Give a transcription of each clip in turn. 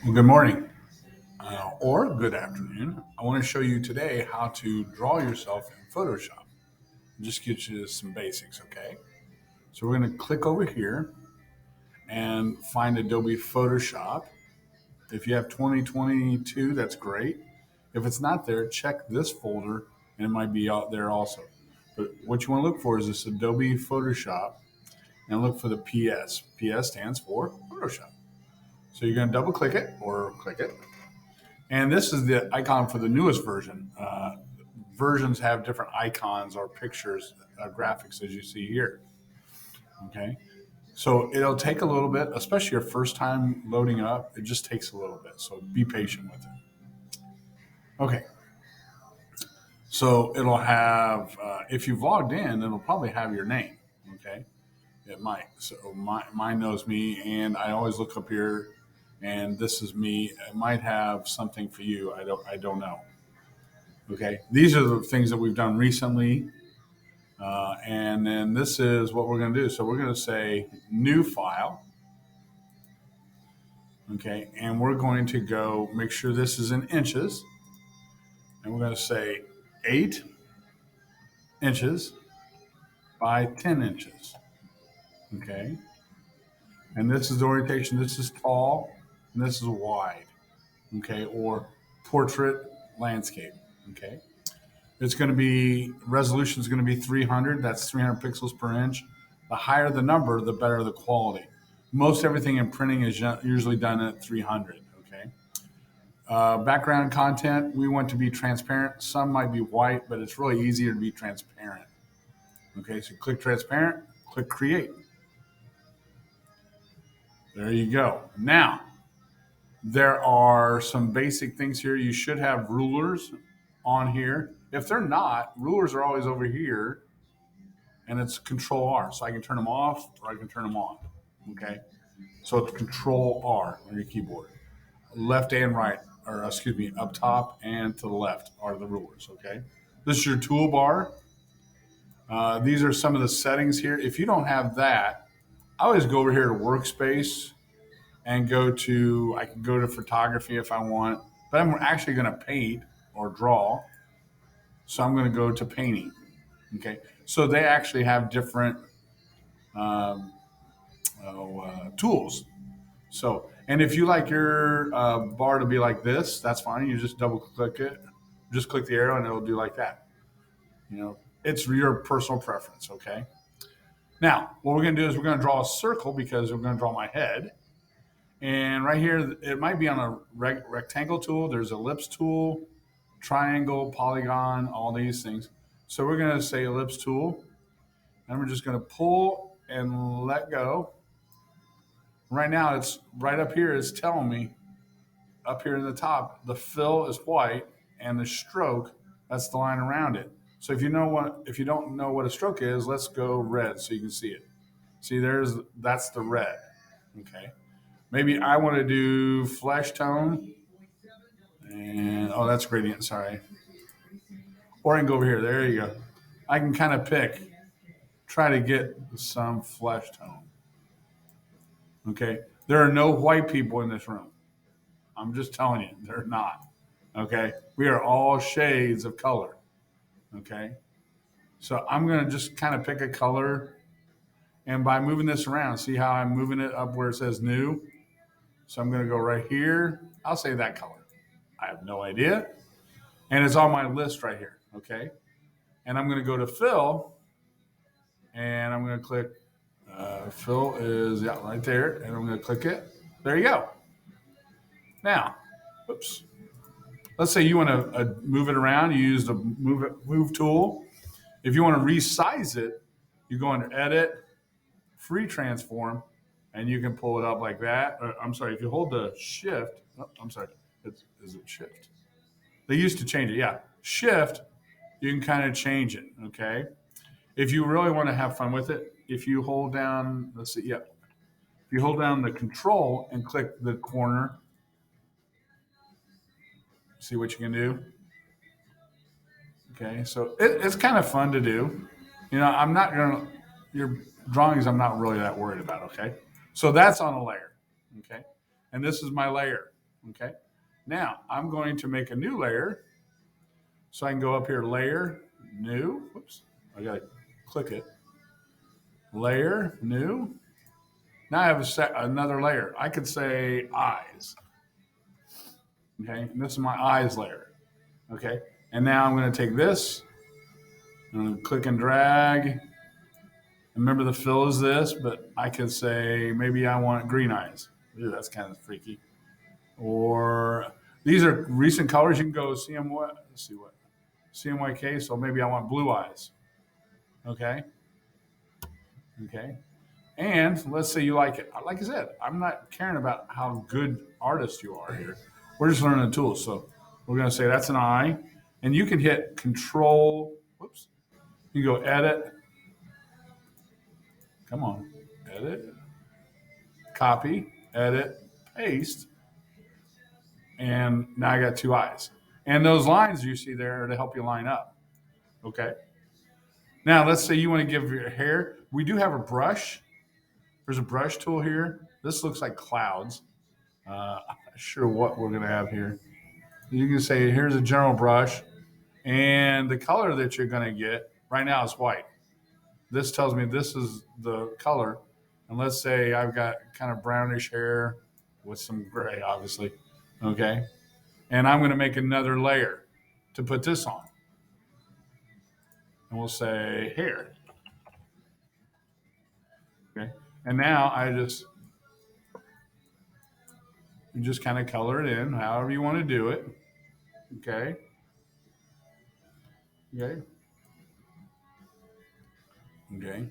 Well, good morning or good afternoon. I want to show you today how to draw yourself in Photoshop. Just get you some basics, okay? So we're going to click over here and find Adobe Photoshop. If you have 2022, that's great. If it's not there, check this folder and it might be out there also. But what you want to look for is this Adobe Photoshop and look for the PS. PS stands for Photoshop. So you're going to double click it or click it. And this is the icon for the newest version. Versions have different icons or pictures, graphics as you see here. Okay. So it'll take a little bit, especially your first time loading up. It just takes a little bit. So be patient with it. Okay. So it'll have, if you've logged in, it'll probably have your name. Okay. It might. So mine knows me, and I always look up here, and this is me. It might have something for you. I don't know. Okay, these are the things that we've done recently. And then this is what we're going to do. So we're going to say new file. Okay, and we're going to go make sure this is in inches. And we're going to say 8 inches by 10 inches. Okay, and this is the orientation. This is tall and this is wide. Okay, or portrait landscape. Okay. It's going to be resolution is going to be 300. That's 300 pixels per inch. The higher the number, the better the quality. Most everything in printing is usually done at 300. Okay. Background content, we want to be transparent. Some might be white, but it's really easier to be transparent. Okay, so click transparent, click create. There you go. Now, there are some basic things here. You should have rulers on here. If they're not, rulers are always over here and it's Control R. So I can turn them off or I can turn them on. Okay. So it's Control R on your keyboard. Left and right, or excuse me, up top and to the left are the rulers. Okay. This is your toolbar. These are some of the settings here. If you don't have that, I always go over here to Workspace and I can go to photography if I want, but I'm actually going to paint or draw. So I'm going to go to painting. Okay. So they actually have different um, tools. So, and if you like your bar to be like this, that's fine. You just double click it, just click the arrow, and it'll do like that. It's your personal preference. Okay. Now, what we're going to do is we're going to draw a circle because we're going to draw my head. And right here, it might be on a rectangle tool. There's ellipse tool, triangle, polygon, all these things. So we're going to say ellipse tool, and we're just going to pull and let go. Right now, it's right up here. It's telling me up here in the top, the fill is white, and the stroke, that's the line around it. So if you don't know what a stroke is, let's go red so you can see it. See, that's the red. Okay. Maybe I want to do flesh tone, and oh, that's gradient. Sorry. Or I can go over here. There you go. I can kind of try to get some flesh tone. Okay. There are no white people in this room. I'm just telling you, they're not. Okay. We are all shades of color. Okay. So I'm going to just kind of pick a color. And by moving this around, see how I'm moving it up where it says new? So I'm going to go right here. I'll say that color. I have no idea. And it's on my list right here. Okay. And I'm going to go to fill and I'm going to click fill is right there. And I'm going to click it. There you go. Now, oops. Let's say you want to move it around. You use the move tool. If you want to resize it, you go under edit, free transform, and you can pull it up like that. I'm sorry, if you hold the shift, oh, I'm sorry, is it shift? They used to change it, yeah. Shift, you can kind of change it, okay? If you really want to have fun with it, if you hold down, let's see, yeah. If you hold down the control and click the corner, see what you can do. Okay, so it's kind of fun to do. I'm not gonna your drawings. I'm not really that worried about. Okay, so that's on a layer. Okay, and this is my layer. Okay. Now I'm going to make a new layer. So I can go up here, layer, new. Whoops. I got to click it. Layer, new. Now I have another layer. I could say eyes. Okay. And this is my eyes layer. Okay. And now I'm going to take this and click and drag. Remember the fill is this, but I could say maybe I want green eyes. Ew, that's kind of freaky. Or these are recent colors. You can go CMY. Let's see what CMYK. So maybe I want blue eyes. Okay. Okay. And let's say you like it. Like I said, I'm not caring about how good artist you are here. We're just learning the tools. So we're going to say that's an eye. And you can hit control. Whoops. You go edit. Come on. Edit. Copy. Edit. Paste. And now I got two eyes. And those lines you see there are to help you line up. Okay. Now let's say you want to give your hair. We do have a brush. There's a brush tool here. This looks like clouds. I'm not sure what we're going to have here. You can say, here's a general brush. And the color that you're going to get right now is white. This tells me this is the color. And let's say I've got kind of brownish hair with some gray, obviously. Okay. And I'm going to make another layer to put this on. And we'll say hair. Okay. And now you just kind of color it in however you want to do it. Okay. Okay. Okay.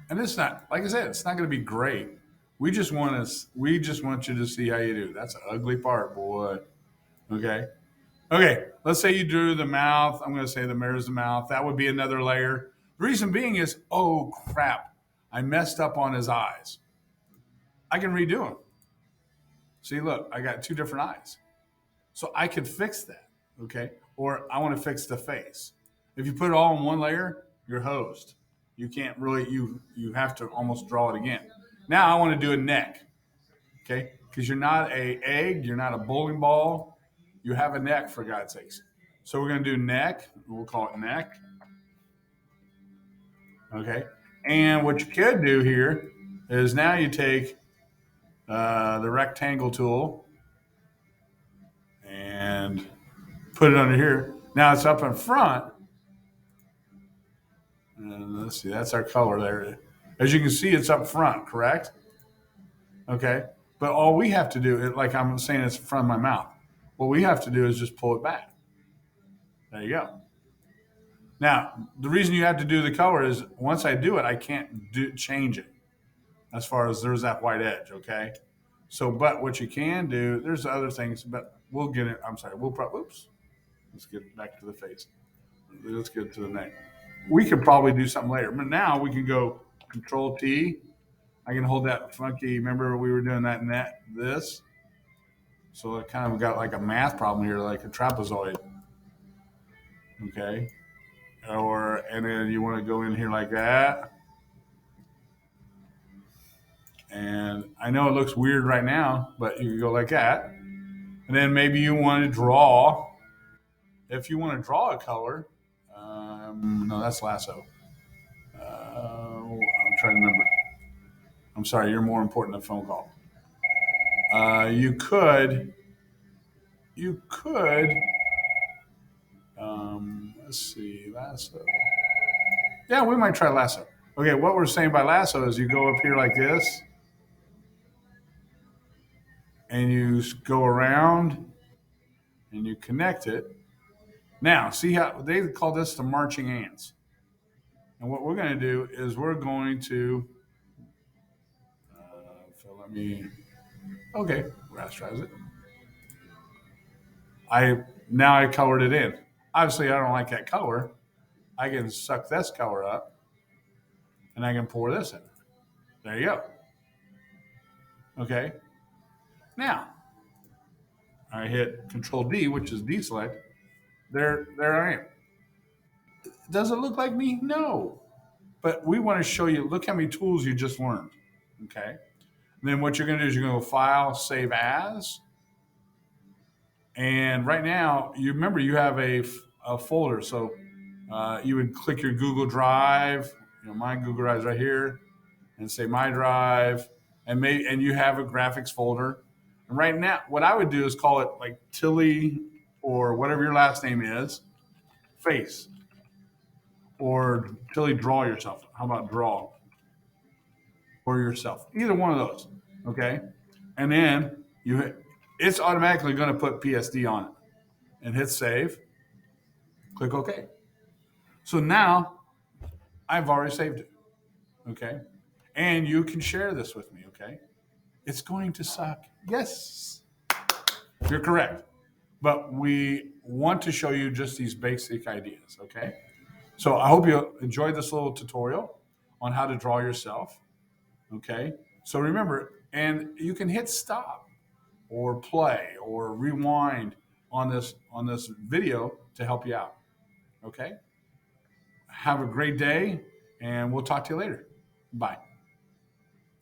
And it's not, like I said, it's not going to be great. We just want you to see how you do. That's an ugly part, boy. Okay. Okay. Let's say you drew the mouth. I'm going to say the mirror's the mouth. That would be another layer. The reason being is, oh crap, I messed up on his eyes. I can redo them. See, look, I got two different eyes. So I could fix that. Okay. Or I want to fix the face. If you put it all in one layer, you're hosed. You can't really, you have to almost draw it again. Now I want to do a neck. Okay. Because you're not a egg, you're not a bowling ball. You have a neck, for God's sakes. So we're going to do neck. We'll call it neck. Okay. And what you could do here is now you take the rectangle tool and put it under here. Now it's up in front. And let's see, that's our color there. As you can see, it's up front, correct? Okay. But all we have to do, like I'm saying, it's in front of my mouth. What we have to do is just pull it back. There you go. Now, the reason you have to do the color is once I do it, I can't change it as far as there's that white edge, okay? So, but what you can do, there's other things, but we'll get it. I'm sorry, we'll probably, oops, let's get back to the face. Let's get to the neck. We could probably do something later, but now we can go Control T. I can hold that funky, remember we were doing that and this? So it kind of got like a math problem here, like a trapezoid, okay? And then you want to go in here like that. And I know it looks weird right now, but you can go like that. And then maybe you want to draw. If you want to draw a color, no, that's lasso. I'm trying to remember. I'm sorry, you're more important than a phone call. You could, let's see, lasso. Yeah, we might try lasso. Okay, what we're saying by lasso is you go up here like this, and you go around, and you connect it. Now, see how they call this the marching ants. And what we're going to do is we're going to, so let me, okay, rasterize it. Now I colored it in. Obviously, I don't like that color. I can suck this color up, and I can pour this in. There you go. Okay. Now I hit Control D, which is deselect. There I am. Does it look like me? No. But we want to show you. Look how many tools you just learned. Okay. Then what you're going to do is you're going to go File, Save As. And right now, you remember you have a folder. So you would click your Google Drive. My Google Drive is right here, and say My Drive, and you have a graphics folder. And right now, what I would do is call it like Tilly or whatever your last name is, Face, or Tilly Draw Yourself. How about Draw or Yourself? Either one of those. Okay, and then it's automatically going to put PSD on it, and hit Save. Click OK. So now I've already saved it. Okay, and you can share this with me. Okay, it's going to suck. Yes, you're correct. But we want to show you just these basic ideas, okay? So I hope you enjoyed this little tutorial on how to draw yourself, okay? So remember, and you can hit stop or play or rewind on this video to help you out, okay? Have a great day, and we'll talk to you later. Bye.